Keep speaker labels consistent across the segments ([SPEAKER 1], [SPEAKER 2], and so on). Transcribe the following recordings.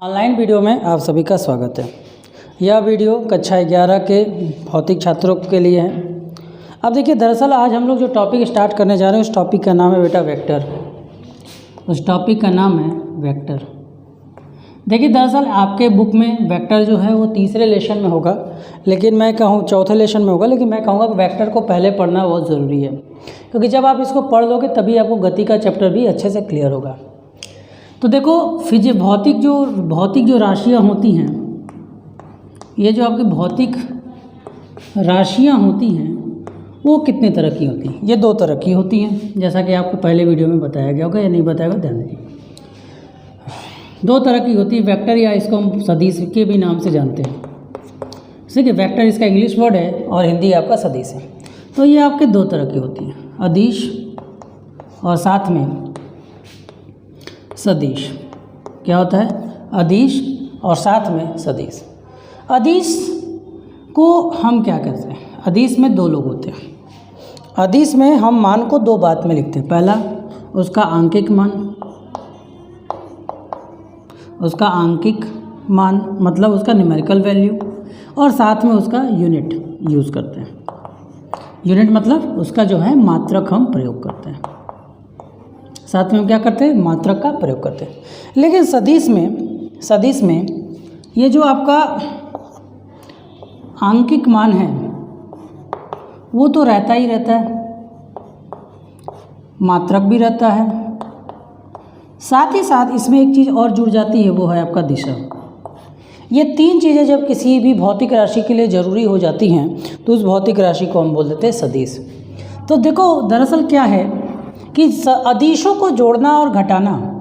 [SPEAKER 1] Online video में आप सभी का स्वागत है। यह वीडियो कक्षा 11 के भौतिक छात्रों के लिए है। अब देखिए, दरअसल आज हम लोग जो टॉपिक स्टार्ट करने जा रहे हैं उस टॉपिक का नाम है बेटा वेक्टर। उस टॉपिक का नाम है वेक्टर। देखिए, दरअसल आपके बुक में वेक्टर जो है वो तीसरे लेसन में होगा, लेकिन मैं कहूँ चौथे लेसन में होगा, लेकिन मैं कहूँगा कि वेक्टर को पहले पढ़ना बहुत ज़रूरी है, क्योंकि जब आप इसको पढ़ लोगे तभी आपको गति का चैप्टर भी अच्छे से क्लियर होगा। तो देखो, भौतिक जो राशियाँ होती हैं, ये जो आपकी भौतिक राशियाँ होती हैं वो कितने तरह की होती हैं? ये दो तरह की होती हैं, जैसा कि आपको पहले वीडियो में बताया गया होगा या नहीं बताया गया, ध्यान दीजिए। दो तरह की होती है वेक्टर, या इसको हम सदिश के भी नाम से जानते हैं। ठीक है, वेक्टर इसका इंग्लिश वर्ड है और हिंदी आपका सदिश है। तो ये आपके दो तरह की होती हैं, अदिश और साथ में सदिश। क्या होता है? अदिश और साथ में सदिश। अदिश को हम क्या कहते हैं? अदिश में दो लोग होते हैं। अदिश में हम मान को दो बात में लिखते हैं। पहला, उसका आंकिक मान मतलब उसका न्यूमेरिकल वैल्यू, और साथ में उसका यूनिट यूज़ करते हैं। यूनिट मतलब उसका जो है मात्रक हम प्रयोग करते हैं। साथ में हम क्या करते हैं? मात्रक का प्रयोग करते हैं। लेकिन सदिश में ये जो आपका आंकिक मान है वो तो रहता ही रहता है, मात्रक भी रहता है, साथ ही साथ इसमें एक चीज़ और जुड़ जाती है, वो है आपका दिशा। ये तीन चीज़ें जब किसी भी भौतिक राशि के लिए ज़रूरी हो जाती हैं तो उस भौतिक राशि को हम बोल देते हैं सदिश। तो देखो, दरअसल क्या है कि अदिशों को जोड़ना और घटाना,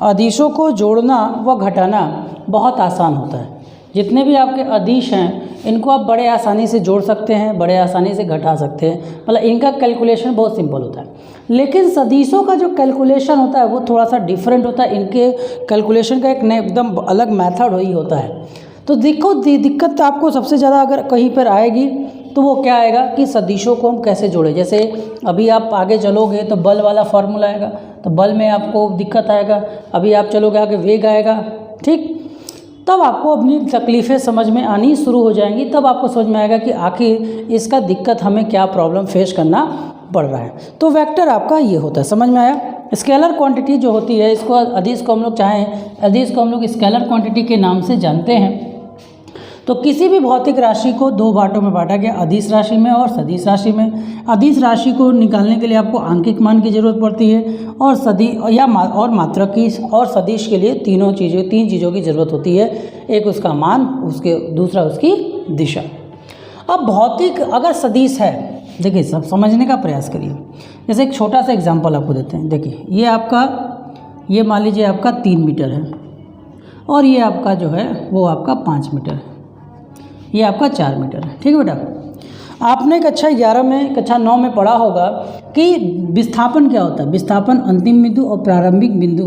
[SPEAKER 1] अदिशों को जोड़ना व घटाना बहुत आसान होता है। जितने भी आपके अदिश हैं इनको आप बड़े आसानी से जोड़ सकते हैं, बड़े आसानी से घटा सकते हैं, मतलब इनका कैलकुलेशन बहुत सिंपल होता है। लेकिन सदिशों का जो कैलकुलेशन होता है वो थोड़ा सा डिफरेंट होता है। इनके कैलकुलेशन का एक एकदम अलग मेथड ही होता है। तो देखो, दिक्कत आपको सबसे ज़्यादा अगर कहीं पर आएगी तो वो क्या आएगा कि सदिशों को हम कैसे जोड़ें। जैसे अभी आप आगे चलोगे तो बल वाला फार्मूला आएगा, तो बल में आपको दिक्कत आएगा। अभी आप चलोगे आगे वेग आएगा, ठीक, तब आपको अपनी तकलीफ़ें समझ में आनी शुरू हो जाएंगी। तब आपको समझ में आएगा कि आखिर इसका दिक्कत हमें क्या प्रॉब्लम फेस करना पड़ रहा है। तो वेक्टर आपका ये होता है, समझ में आया? स्केलर क्वांटिटी जो होती है, इसको अदिश को हम लोग अदिश को हम लोग स्केलर क्वांटिटी के नाम से जानते हैं। तो किसी भी भौतिक राशि को दो भागों में बांटा गया, अदिश राशि में और सदिश राशि में। अदिश राशि को निकालने के लिए आपको आंकिक मान की ज़रूरत पड़ती है, और मात्रक की, और सदिश के लिए तीन चीज़ों की ज़रूरत होती है। एक उसका मान, दूसरा उसकी दिशा। अब भौतिक अगर सदिश है, देखिए सब समझने का प्रयास करिए। जैसे एक छोटा सा एग्जाम्पल आपको देते हैं। देखिए, ये मान लीजिए आपका 3 मीटर है, और ये आपका जो है वो आपका 5 मीटर है, ये आपका 4 मीटर है। ठीक है बेटा, आपने कक्षा 11 में, कक्षा 9 में पढ़ा होगा कि विस्थापन क्या होता है। विस्थापन अंतिम बिंदु और प्रारंभिक बिंदु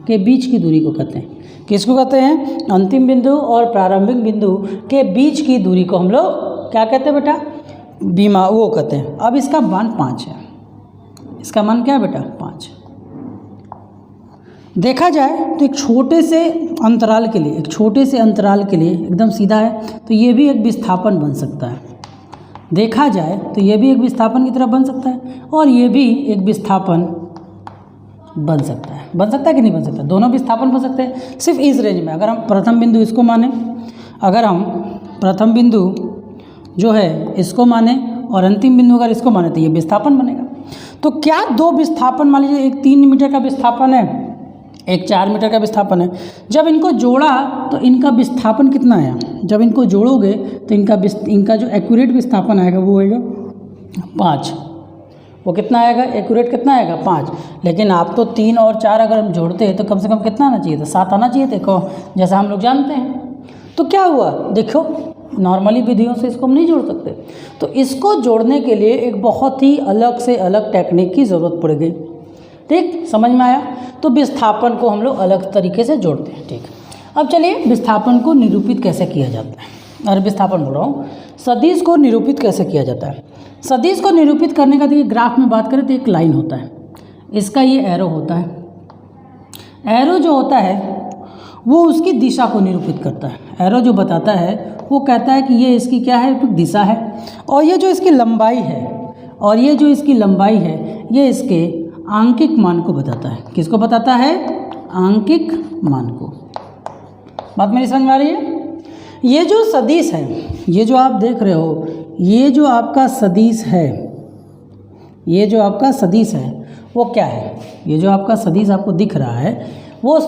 [SPEAKER 1] के बीच की दूरी को कहते हैं। किसको कहते हैं? अंतिम बिंदु और प्रारंभिक बिंदु के बीच की दूरी को हम लोग क्या कहते हैं बेटा? वो कहते हैं। अब इसका मान 5 है। इसका मान क्या है बेटा? 5। देखा जाए तो एक छोटे से अंतराल के लिए एकदम सीधा है, तो ये भी एक विस्थापन बन सकता है। देखा जाए तो ये भी एक विस्थापन की तरह बन सकता है, और ये भी एक विस्थापन बन सकता है कि नहीं बन सकता? दोनों विस्थापन बन सकते हैं, सिर्फ इस रेंज में। अगर हम प्रथम बिंदु इसको माने, अगर हम प्रथम बिंदु जो है इसको माने और अंतिम बिंदु अगर इसको माने तो ये विस्थापन बनेगा। तो क्या दो विस्थापन, मान लीजिए एक 3 मीटर का विस्थापन है, एक 4 मीटर का विस्थापन है। जब इनको जोड़ा तो इनका विस्थापन कितना आया? जब इनको जोड़ोगे तो इनका जो एक्यूरेट विस्थापन आएगा वो आएगा 5। वो कितना आएगा? एक्यूरेट कितना आएगा? 5। लेकिन आप तो 3 और 4 अगर हम जोड़ते हैं तो कम से कम कितना आना चाहिए था? 7 आना चाहिए था, जैसा हम लोग जानते हैं। तो क्या हुआ? देखो, नॉर्मली विधियों से इसको हम नहीं जोड़ सकते, तो इसको जोड़ने के लिए एक बहुत ही अलग से अलग टेक्निक की ज़रूरत पड़ गई। ठीक, समझ में आया? तो विस्थापन को हम लोग अलग तरीके से जोड़ते हैं। ठीक, अब चलिए विस्थापन को निरूपित कैसे किया जाता है। अरे विस्थापन बोल रहा हूँ, सदिश को निरूपित कैसे किया जाता है। सदिश को निरूपित करने का, देखिए ग्राफ में बात करें तो एक लाइन होता है, इसका ये एरो होता है। एरो जो होता है वो उसकी दिशा को निरूपित करता है। एरो जो बताता है वो कहता है कि ये इसकी क्या है, दिशा है, और ये जो इसकी लंबाई है, और ये जो इसकी लंबाई है, ये इसके आंकिक मान को बताता है। किसको बताता है? आंकिक मान को। बात मेरी समझ में आ रही है? ये जो सदिश है, ये जो आप देख रहे हो, ये जो आपका सदिश है, ये जो आपका सदिश है वो क्या है? ये जो आपका सदिश आपको दिख रहा है वो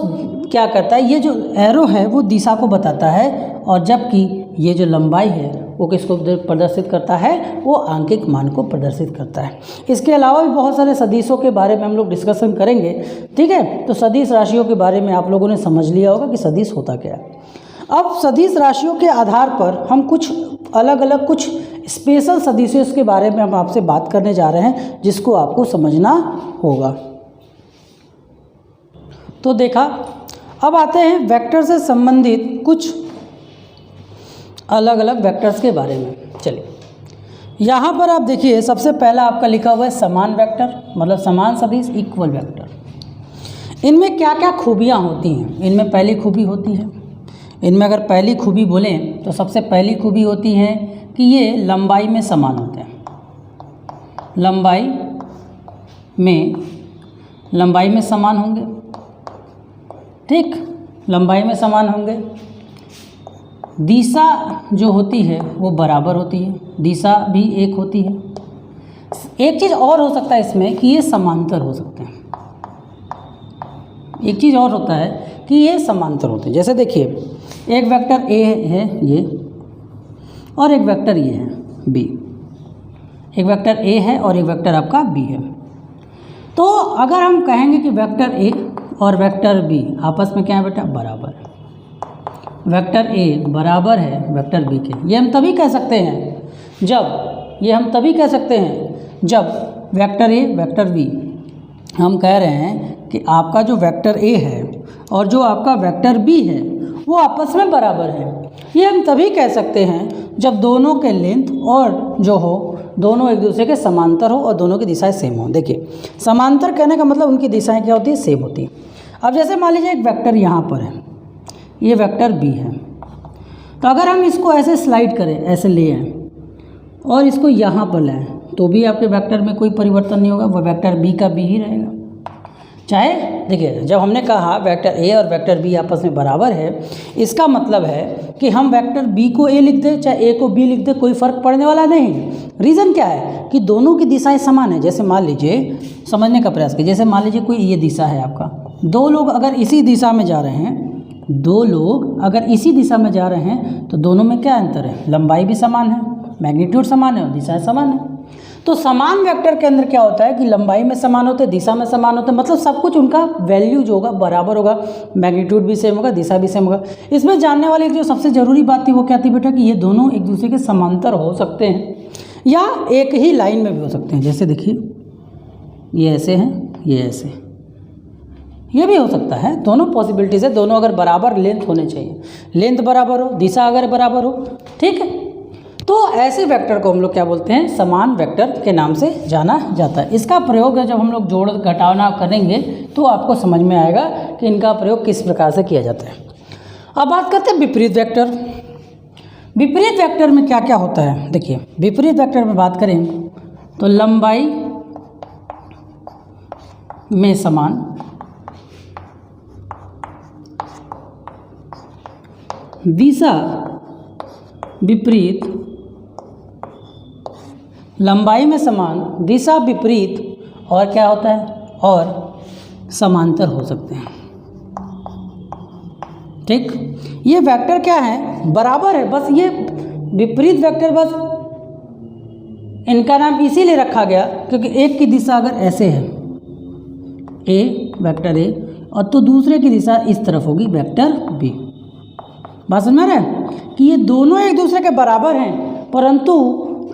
[SPEAKER 1] क्या करता है? ये जो एरो है वो दिशा को बताता है, और जबकि ये जो लंबाई है वो किसको प्रदर्शित करता है? वो आंकिक मान को प्रदर्शित करता है। इसके अलावा भी बहुत सारे सदिशों के बारे में हम लोग डिस्कशन करेंगे, ठीक है। तो सदिश राशियों के बारे में आप लोगों ने समझ लिया होगा कि सदिश होता क्या है। अब सदिश राशियों के आधार पर हम कुछ अलग अलग कुछ स्पेशल सदिशों के बारे में हम आपसे बात करने जा रहे हैं, जिसको आपको समझना होगा। तो देखा, अब आते हैं वेक्टर से संबंधित कुछ अलग अलग वेक्टर्स के बारे में। चलिए, यहाँ पर आप देखिए, सबसे पहला आपका लिखा हुआ है समान वेक्टर, मतलब समान सदिश, इक्वल वेक्टर। इनमें क्या क्या खूबियाँ होती हैं? इनमें पहली खूबी होती है, इनमें अगर पहली खूबी बोलें तो सबसे पहली खूबी होती है कि ये लंबाई में समान होते हैं। लंबाई में समान होंगे, ठीक, लंबाई में समान होंगे। दिशा जो होती है वो बराबर होती है, दिशा भी एक होती है। एक चीज़ और हो सकता है इसमें कि ये समांतर हो सकते हैं। एक चीज़ और होता है कि ये समांतर होते हैं। जैसे देखिए, एक वेक्टर ए है ये, और एक वेक्टर ये है बी। एक वेक्टर ए है और एक वेक्टर आपका बी है। तो अगर हम कहेंगे कि वेक्टर ए और वेक्टर बी आपस में क्या है बेटा? बराबर है। वेक्टर ए बराबर है वेक्टर बी के। ये हम तभी कह सकते हैं जब वेक्टर ए वेक्टर बी, हम कह रहे हैं कि आपका जो वेक्टर ए है और जो आपका वेक्टर बी है वो आपस में बराबर है। ये हम तभी कह सकते हैं जब दोनों के लेंथ और जो हो दोनों एक दूसरे के समांतर हो और दोनों की दिशाएं सेम हो। देखिए, समांतर कहने का मतलब उनकी दिशाएं क्या होती है? सेम होती है। अब जैसे मान लीजिए एक वेक्टर यहाँ पर है, ये वेक्टर बी है, तो अगर हम इसको ऐसे स्लाइड करें, ऐसे ले आएँ और इसको यहाँ पर लाएँ, तो भी आपके वेक्टर में कोई परिवर्तन नहीं होगा, वो वेक्टर बी का बी ही रहेगा। चाहे देखिए, जब हमने कहा वेक्टर ए और वेक्टर बी आपस में बराबर है, इसका मतलब है कि हम वेक्टर बी को ए लिख दें चाहे ए को बी लिख दें, कोई फ़र्क पड़ने वाला नहीं। रीज़न क्या है कि दोनों की दिशाएं समान है। जैसे मान लीजिए, समझने का प्रयास कीजिए, जैसे मान लीजिए कोई ये दिशा है आपका, दो लोग अगर इसी दिशा में जा रहे हैं, तो दोनों में क्या अंतर है? लंबाई भी समान है, मैग्नीट्यूड समान है और दिशाएं समान है। तो समान वेक्टर के अंदर क्या होता है कि लंबाई में समान होते हैं, दिशा में समान होते हैं, मतलब सब कुछ उनका वैल्यू जो होगा बराबर होगा, मैग्नीट्यूड भी सेम होगा, दिशा भी सेम होगा। इसमें जानने वाली जो सबसे ज़रूरी बात थी वो क्या थी बेटा? कि ये दोनों एक दूसरे के समांतर हो सकते हैं या एक ही लाइन में भी हो सकते हैं। जैसे देखिए, ये ऐसे हैं, ये ऐसे, ये भी हो सकता है। दोनों पॉसिबिलिटीज़ है, दोनों अगर बराबर लेंथ होने चाहिए, लेंथ बराबर हो, दिशा अगर बराबर हो, ठीक है। तो ऐसे वेक्टर को हम लोग क्या बोलते हैं? समान वेक्टर के नाम से जाना जाता है। इसका प्रयोग जब हम लोग जोड़ घटाना करेंगे तो आपको समझ में आएगा कि इनका प्रयोग किस प्रकार से किया जाता है। अब बात करते हैं विपरीत वेक्टर। विपरीत वेक्टर में क्या क्या होता है? देखिए, विपरीत वेक्टर में बात करें तो लंबाई में समान, दिशा विपरीत, लंबाई में समान, दिशा विपरीत, और क्या होता है? और समांतर हो सकते हैं, ठीक। ये वेक्टर क्या है? बराबर है। बस ये विपरीत वेक्टर, बस इनका नाम इसीलिए रखा गया क्योंकि एक की दिशा अगर ऐसे है, ए वेक्टर ए, और तो दूसरे की दिशा इस तरफ होगी, वेक्टर बी। बात समझ में आ रहा है कि ये दोनों एक दूसरे के बराबर हैं, परंतु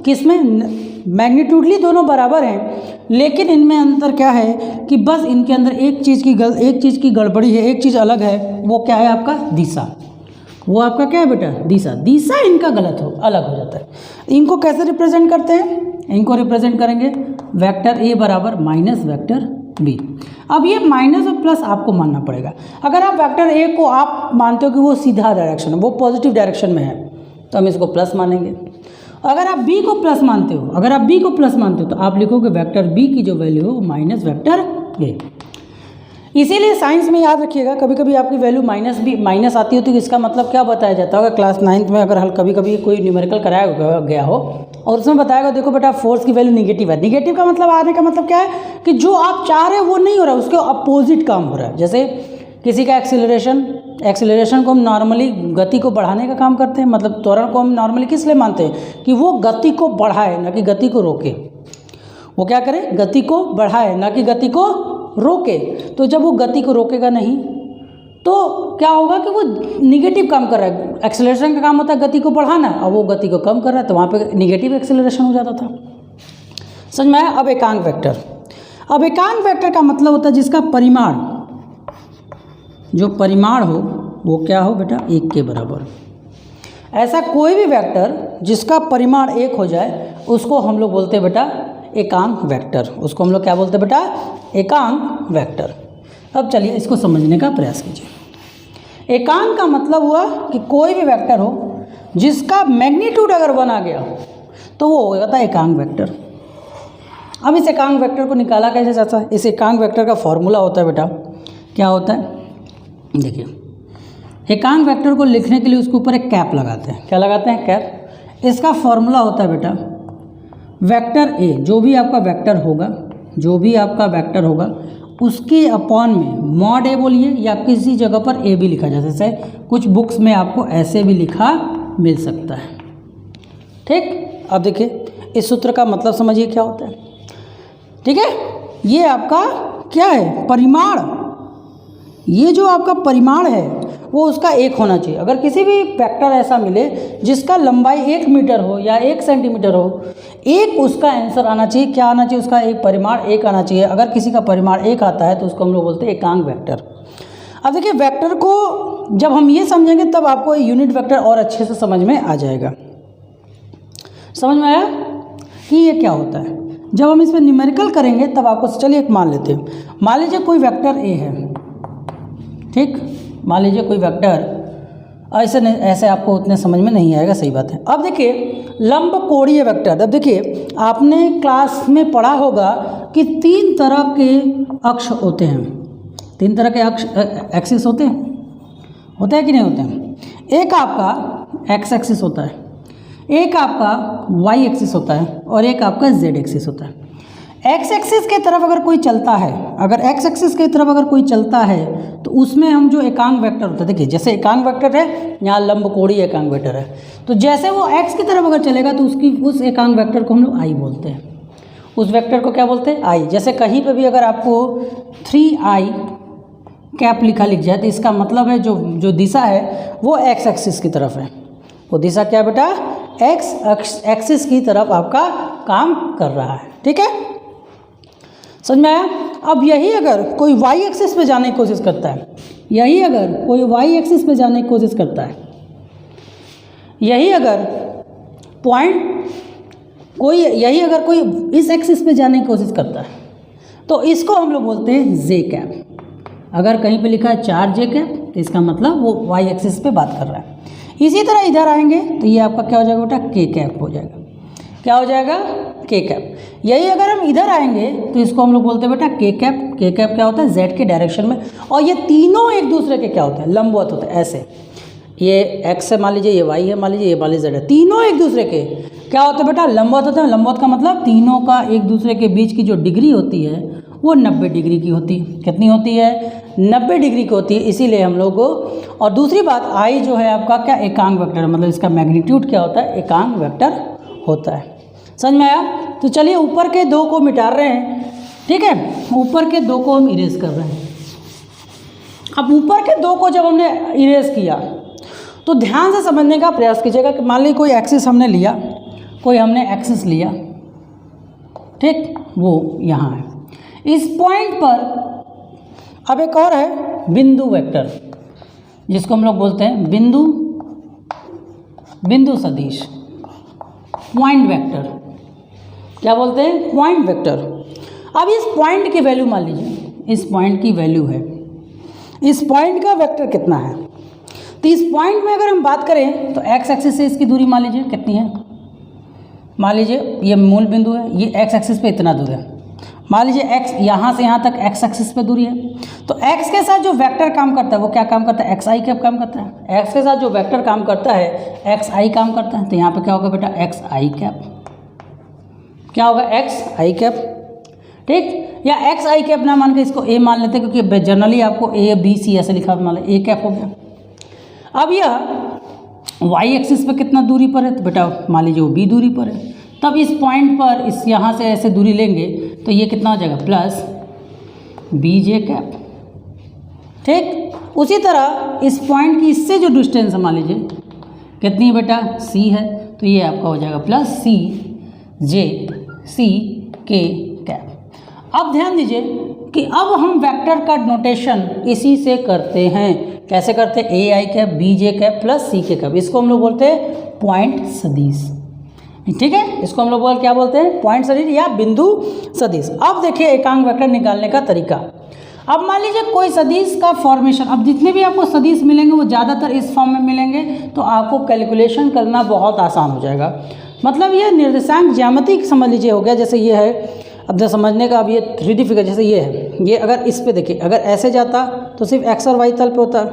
[SPEAKER 1] किसमें? मैग्नीट्यूडली दोनों बराबर हैं, लेकिन इनमें अंतर क्या है कि बस इनके अंदर एक चीज़ की गड़बड़ी है, एक चीज़ अलग है। वो क्या है? आपका दिशा। वो आपका क्या है बेटा? दिशा। दिशा इनका अलग हो जाता है। इनको कैसे रिप्रेजेंट करते हैं? इनको रिप्रेजेंट करेंगे वेक्टर ए बराबर माइनस वेक्टर बी। अब ये माइनस और प्लस आपको मानना पड़ेगा। अगर आप वेक्टर ए को आप मानते हो कि वो सीधा डायरेक्शन है, वो पॉजिटिव डायरेक्शन में है, तो हम इसको प्लस मानेंगे। अगर आप बी को प्लस मानते हो, तो आप लिखोगे वेक्टर बी की जो वैल्यू है वो माइनस वेक्टर ए। इसीलिए साइंस में याद रखिएगा, कभी कभी आपकी वैल्यू माइनस आती होती है, इसका मतलब क्या बताया जाता होगा क्लास 9th में, अगर कभी कभी कोई न्यूमेरिकल कराया गया हो और उसमें बताएगा देखो बेटा फोर्स की वैल्यू निगेटिव है। निगेटिव का मतलब आने का मतलब क्या है कि जो आप चाह रहे हो वो नहीं हो रहा है, उसके अपोजिट काम हो रहा है। जैसे किसी का एक्सीलरेशन को हम नॉर्मली गति को बढ़ाने का काम करते हैं, मतलब त्वरण को हम नॉर्मली किस लिए मानते हैं कि वो गति को बढ़ाए ना कि गति को रोके। वो क्या करे, गति को बढ़ाए ना कि गति को रोके। तो जब वो गति को रोकेगा नहीं तो क्या होगा कि वो निगेटिव काम कर रहा है। एक्सेलरेशन का काम होता है गति को बढ़ाना, और वो गति को कम कर रहा है, तो वहाँ पे निगेटिव एक्सेलरेशन हो जाता था। समझ में आया? अब एकांक वेक्टर का मतलब होता है जिसका परिमाण, जो परिमाण हो वो क्या हो बेटा, 1 के बराबर। ऐसा कोई भी वेक्टर जिसका परिमाण 1 हो जाए उसको हम लोग बोलते हैं बेटा एकांक वेक्टर। उसको हम लोग क्या बोलते हैं बेटा, एकांक वेक्टर। अब चलिए इसको समझने का प्रयास कीजिए। एकांक का मतलब हुआ कि कोई भी वेक्टर हो जिसका मैग्नीट्यूड अगर 1 आ गया तो वो हो जाता है एकांक वेक्टर। अब इस एकांक वेक्टर को निकाला कैसे जाता है? इस एकांक वेक्टर का फॉर्मूला होता है बेटा, क्या होता है देखिए, एकांक वेक्टर को लिखने के लिए उसके ऊपर एक कैप लगाते हैं। क्या लगाते हैं? कैप। इसका फॉर्मूला होता है बेटा वेक्टर ए, जो भी आपका वेक्टर होगा उसके अपॉन में मॉड ए बोलिए, या किसी जगह पर ए भी लिखा जाता है। जैसे कुछ बुक्स में आपको ऐसे भी लिखा मिल सकता है। ठीक, अब देखिए इस सूत्र का मतलब समझिए क्या होता है। ठीक है, ये आपका क्या है, परिमाण। ये जो आपका परिमाण है वो उसका 1 होना चाहिए। अगर किसी भी वेक्टर ऐसा मिले जिसका लंबाई 1 मीटर हो या 1 सेंटीमीटर हो, 1 उसका आंसर आना चाहिए। क्या आना चाहिए? उसका एक परिमाण 1 आना चाहिए। अगर किसी का परिमाण 1 आता है तो उसको हम लोग बोलते हैं एकांक वेक्टर। अब देखिए वेक्टर को जब हम ये समझेंगे तब आपको यूनिट वेक्टर और अच्छे से समझ में आ जाएगा। समझ में आया कि ये क्या होता है? जब हम इस पर न्यूमेरिकल करेंगे तब आपको, चलिए एक मान लेते हैं। मान लीजिए कोई वेक्टर ए है, ठीक, मान लीजिए कोई वेक्टर, ऐसे आपको उतने समझ में नहीं आएगा, सही बात है। अब देखिए लंब कोणीय वेक्टर। अब देखिए आपने क्लास में पढ़ा होगा कि 3 तरह के अक्ष होते हैं, 3 तरह के अक्ष एक्सिस होते हैं कि नहीं होते हैं? एक आपका एक्स एक्सिस होता है, एक आपका वाई एक्सिस होता है, और एक आपका जेड एक्सिस होता है। एक्स एक्सिस की तरफ अगर कोई चलता है, तो उसमें हम जो एकांक वेक्टर होता है, देखिए जैसे एकांक वेक्टर है, यहाँ लंब कोणीय एकांक वेक्टर है, तो जैसे वो एक्स की तरफ अगर चलेगा तो उस एकांक वेक्टर को हम लोग आई बोलते हैं। उस वेक्टर को क्या बोलते हैं? आई। जैसे कहीं पे भी अगर आपको 3i कैप लिख जाए तो इसका मतलब है जो दिशा है वो एक्स एक्सिस की तरफ है। वो दिशा क्या बेटा? एक्स एक्सिस की तरफ आपका काम कर रहा है। ठीक है, समझ में आया? अब यही अगर कोई वाई एक्सिस पे जाने की कोशिश करता है, यही अगर कोई इस एक्सिस पे जाने की कोशिश करता है तो इसको हम लोग बोलते हैं जे कैप। अगर कहीं पे लिखा है 4j कैप तो इसका मतलब वो वाई एक्सिस पे बात कर रहा है। इसी तरह इधर आएंगे तो ये आपका क्या हो जाएगा बेटा? के कैप हो जाएगा। क्या हो जाएगा? के कैप। यही अगर हम इधर आएंगे तो इसको हम लोग बोलते हैं बेटा के कैप। के कैप क्या होता है? जेड के डायरेक्शन में। और ये तीनों एक दूसरे के क्या होते हैं? लंबवत होते हैं। ऐसे ये एक्स है मान लीजिए, ये वाई है मान लीजिए, ये मान लीजिए जेड है, तीनों एक दूसरे के क्या होते हैं बेटा? लंबवत होते हैं। लंबवत का मतलब तीनों का एक दूसरे के बीच की जो डिग्री होती है वो 90 डिग्री की होती है। कितनी होती है? 90 डिग्री की होती है। इसीलिए हम लोग को, और दूसरी बात आई जो है आपका क्या? एकांक वेक्टर, मतलब इसका मैग्नीट्यूड क्या होता है? एकांक वेक्टर होता है। समझ में आया? तो चलिए ऊपर के 2 को मिटा रहे हैं। ठीक है, ऊपर के 2 को हम इरेज कर रहे हैं। अब ऊपर के 2 को जब हमने इरेज किया तो ध्यान से समझने का प्रयास कीजिएगा कि मान लीजिए कोई एक्सिस हमने लिया, एक्सिस लिया, ठीक, वो यहाँ है। इस पॉइंट पर अब एक और है बिंदु वेक्टर, जिसको हम लोग बोलते हैं बिंदु सदिश, पॉइंट वेक्टर। क्या बोलते हैं? Point vector. अब इस पॉइंट की वैल्यू मान लीजिए, इस पॉइंट की वैल्यू है, इस पॉइंट का वेक्टर कितना है। तो इस पॉइंट में अगर हम बात करें तो एक्स एक्सिस से इसकी दूरी मान लीजिए कितनी है। मान लीजिए ये मूल बिंदु है, ये एक्स एक्सिस पे इतना दूर है। मान लीजिए एक्स यहाँ से यहाँ तक एक्स एक्सिस पे दूरी है। तो एक्स के साथ जो वेक्टर काम करता है वो क्या काम करता है, एक्स आई कैप काम करता है। एक्स के साथ जो वेक्टर काम करता है एक्स आई काम करता है। तो यहाँ पे क्या होगा बेटा, एक्स आई कैप, क्या होगा, एक्स आई कैप, ठीक। या एक्स आई कैप ना मान के इसको ए मान लेते हैं, क्योंकि जनरली आपको ए बी सी ऐसे लिखा मान लो, ए कैप हो गया। अब यह वाई एक्सिस पे कितना दूरी पर है, तो बेटा मान लीजिए वो बी दूरी पर है। तब इस पॉइंट पर इस यहाँ से ऐसे दूरी लेंगे तो ये कितना हो जाएगा, प्लस बी जे कैप, ठीक। उसी तरह इस पॉइंट की इससे जो डिस्टेंस है मान लीजिए कितनी है बेटा, सी है, तो ये आपका हो जाएगा प्लस सी जे सी के कैप। अब ध्यान दीजिए कि अब हम वेक्टर का नोटेशन इसी से करते हैं। कैसे करते हैं, A I cap B J cap plus C K cap, इसको हम लोग बोलते हैं पॉइंट सदिश, ठीक है। इसको हम लोग क्या बोलते हैं, पॉइंट सदिश या बिंदु सदिश। अब देखिए एकांक वेक्टर निकालने का तरीका। अब मान लीजिए कोई सदिश का फॉर्मेशन, अब जितने भी आपको सदिश मिलेंगे वो ज़्यादातर इस फॉर्म में मिलेंगे, तो आपको कैलकुलेशन करना बहुत आसान हो जाएगा। मतलब ये निर्देशांक ज्यामिति समझ लीजिए हो गया। जैसे ये है, अब जब समझने का, अब ये 3D फिगर जैसे ये है, ये अगर इस पे देखिए, अगर ऐसे जाता तो सिर्फ एक्स और वाई तल पे होता,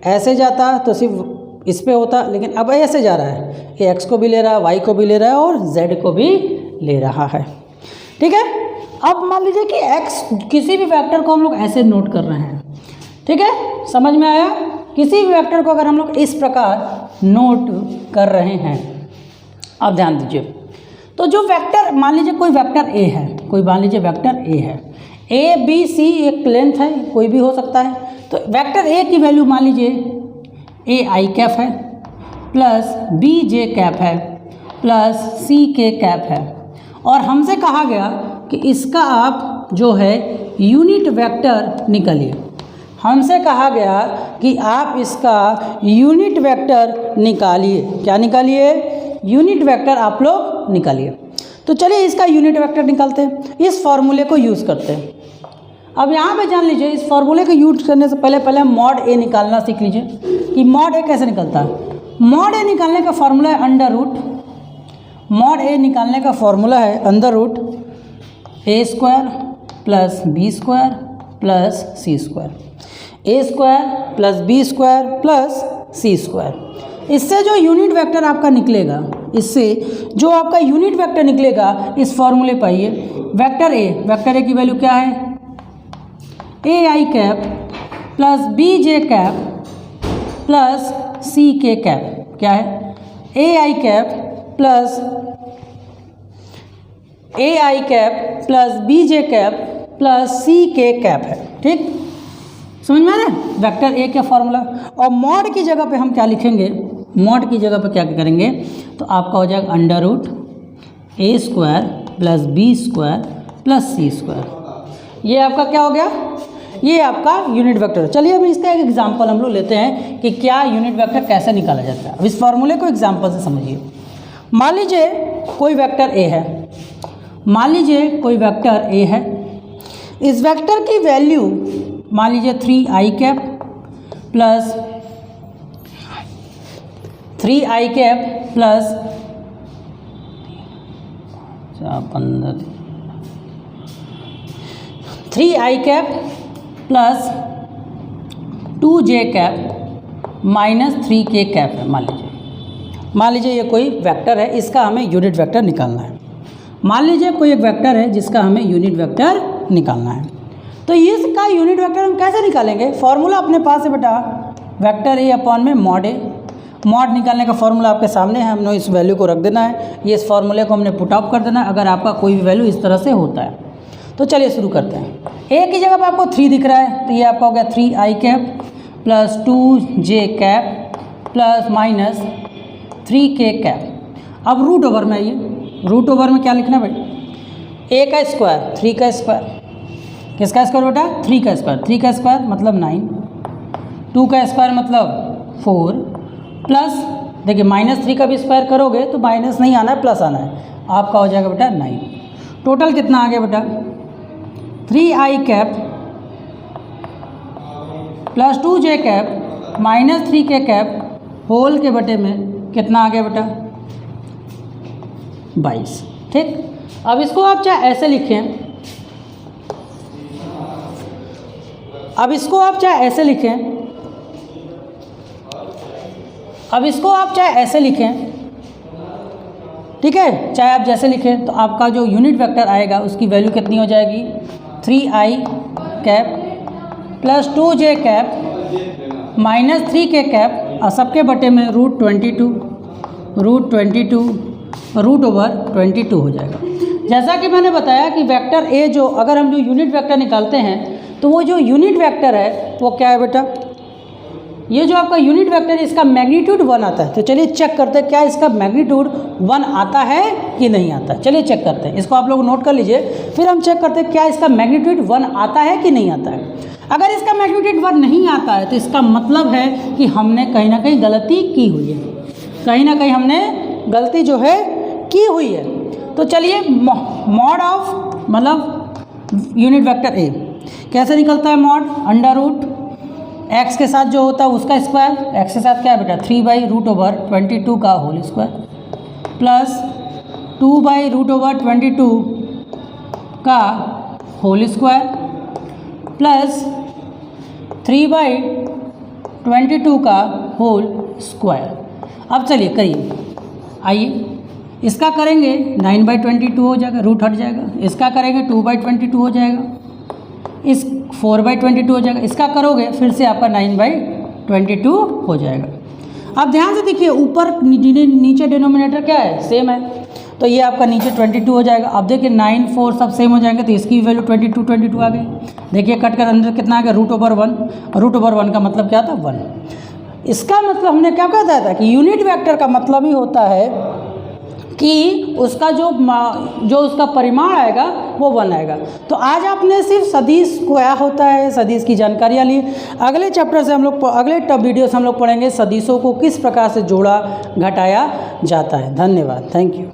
[SPEAKER 1] ऐसे जाता तो सिर्फ इस पे होता, लेकिन अब ऐसे जा रहा है, ये एक्स को भी ले रहा है, वाई को भी ले रहा है और जेड को भी ले रहा है, ठीक है। अब मान लीजिए कि एक्स, किसी भी वेक्टर को हम लोग ऐसे नोट कर रहे हैं, ठीक है, समझ में आया। किसी भी वेक्टर को अगर हम लोग इस प्रकार नोट कर रहे हैं, अब ध्यान दीजिए, तो जो वेक्टर, मान लीजिए कोई वेक्टर ए है, कोई मान लीजिए वेक्टर ए है, ए बी सी एक लेंथ है, कोई भी हो सकता है। तो वेक्टर ए की वैल्यू मान लीजिए ए आई कैप है, प्लस बी जे कैप है, प्लस सी के कैप है, और हमसे कहा गया कि इसका आप जो है यूनिट वेक्टर निकालिए। हमसे कहा गया कि आप इसका यूनिट वेक्टर निकालिए। क्या निकालिए, यूनिट वेक्टर आप लोग निकालिए। तो चलिए इसका यूनिट वेक्टर निकालते हैं, इस फॉर्मूले को यूज़ करते हैं। अब यहाँ पे जान लीजिए, इस फॉर्मूले को यूज करने से पहले मॉड ए निकालना सीख लीजिए कि मॉड ए कैसे निकलता है। मॉड ए निकालने का फॉर्मूला है अंडर रूट, मॉड ए निकालने का फॉर्मूला है under root A square plus B square plus C square, A square plus B square plus C square. इससे जो यूनिट वेक्टर आपका निकलेगा, इससे जो आपका यूनिट वेक्टर निकलेगा, इस फॉर्मूले पर आइए। वेक्टर ए की वैल्यू क्या है, A I cap plus B J cap plus C K cap, क्या है, A I cap plus B J cap plus C K cap है, ठीक। समझ में आ रहा है वेक्टर ए का फॉर्मूला। और मॉड की जगह पे हम क्या लिखेंगे, मॉड की जगह पे क्या करेंगे, तो आपका हो जाएगा under root A square plus B square plus C square. ये आपका क्या हो गया, ये आपका यूनिट वेक्टर है। चलिए अब इसका एक एग्जांपल हम लोग लेते हैं कि क्या यूनिट वेक्टर कैसे निकाला जाता है। अब इस फॉर्मूले को एग्जांपल से समझिए। मान लीजिए कोई वेक्टर ए है, मान लीजिए कोई वेक्टर ए है, इस वेक्टर की वैल्यू मान लीजिए 3i cap plus 3i cap plus 3i cap plus 2j cap minus 3k cap है। मान लीजिए ये कोई वेक्टर है, इसका हमें यूनिट वेक्टर निकालना है। मान लीजिए कोई एक वेक्टर है जिसका हमें यूनिट वेक्टर निकालना है, तो इसका यूनिट वेक्टर हम कैसे निकालेंगे। फॉर्मूला अपने पास है बेटा, वेक्टर ए अपॉन में मॉड ए। मॉड निकालने का फॉर्मूला आपके सामने है, हमने इस वैल्यू को रख देना है, ये इस फॉर्मूले को हमने पुट ऑफ कर देना है अगर आपका कोई भी वैल्यू इस तरह से होता है। तो चलिए शुरू करते हैं। ए की जगह पर आपको 3 दिख रहा है, तो ये आपका हो गया 3i cap plus 2j cap plus minus 3k cap. अब रूट ओवर में आइए, रूट ओवर में क्या लिखना है भाई, ए का स्क्वायर 3 का स्क्वायर, किसका स्क्वायर बेटा 3 का स्क्वायर, 3 का स्क्वायर मतलब 9, 2 का स्क्वायर मतलब 4 प्लस देखिए -3 का भी स्क्वायर करोगे तो माइनस नहीं आना है प्लस आना है, आपका हो जाएगा बेटा 9। टोटल कितना आ गया बेटा 3i cap plus 2j cap minus 3k cap whole के बटे में कितना आ गया बेटा 22। ठीक, अब इसको आप चाहे ऐसे लिखें, अब इसको आप चाहे ऐसे लिखें, अब इसको आप चाहे ऐसे लिखें, ठीक है, चाहे आप जैसे लिखें, तो आपका जो यूनिट वेक्टर आएगा उसकी वैल्यू कितनी हो जाएगी 3i cap plus 2j cap minus 3k cap और सबके बटे में √22 √22 हो जाएगा। जैसा कि मैंने बताया कि वेक्टर ए जो अगर हम जो यूनिट वेक्टर निकालते हैं तो वो जो यूनिट वेक्टर है वो क्या है बेटा, ये जो आपका यूनिट वेक्टर है इसका मैग्नीट्यूड 1 आता है। तो चलिए चेक करते हैं क्या इसका मैग्नीट्यूड 1 आता है कि नहीं आता है। चलिए चेक करते हैं, इसको आप लोग नोट कर लीजिए, फिर हम चेक करते हैं क्या इसका मैग्नीट्यूड 1 आता है कि नहीं आता है। अगर इसका मैग्नीट्यूड 1 नहीं आता है तो इसका मतलब है कि हमने कहीं ना कहीं गलती की हुई है, कहीं ना कहीं हमने गलती जो है की हुई है। तो चलिए मॉड ऑफ मतलब यूनिट वेक्टर ए कैसे निकलता है, मॉड अंडर रूट एक्स के साथ जो होता है उसका स्क्वायर, एक्स के साथ क्या है बेटा 3/√22 का होल स्क्वायर प्लस 2/√22 का होल स्क्वायर प्लस 3/22 का होल स्क्वायर। अब चलिए करिए, आइए इसका करेंगे 9/22 हो जाएगा, रूट हट जाएगा, इसका करेंगे 2/22 हो जाएगा, इस 4/22 हो जाएगा, इसका करोगे फिर से आपका 9/22 हो जाएगा। अब ध्यान से देखिए ऊपर नीचे डिनोमिनेटर क्या है सेम है, तो ये आपका नीचे 22 हो जाएगा। अब देखिए 9 4 सब सेम हो जाएंगे तो इसकी वैल्यू 22 आ गई। देखिए कट कर अंदर कितना आ गया √1, √1 का मतलब क्या था 1। इसका मतलब हमने क्या बताया था कि यूनिट वेक्टर का मतलब ही होता है कि उसका जो उसका परिमाण आएगा वो 1 आएगा। तो आज आपने सिर्फ सदिश क्या होता है सदिश की जानकारियाँ ली। अगले चैप्टर से हम लोग अगले वीडियो से हम लोग पढ़ेंगे सदिशों को किस प्रकार से जोड़ा घटाया जाता है। धन्यवाद, थैंक यू।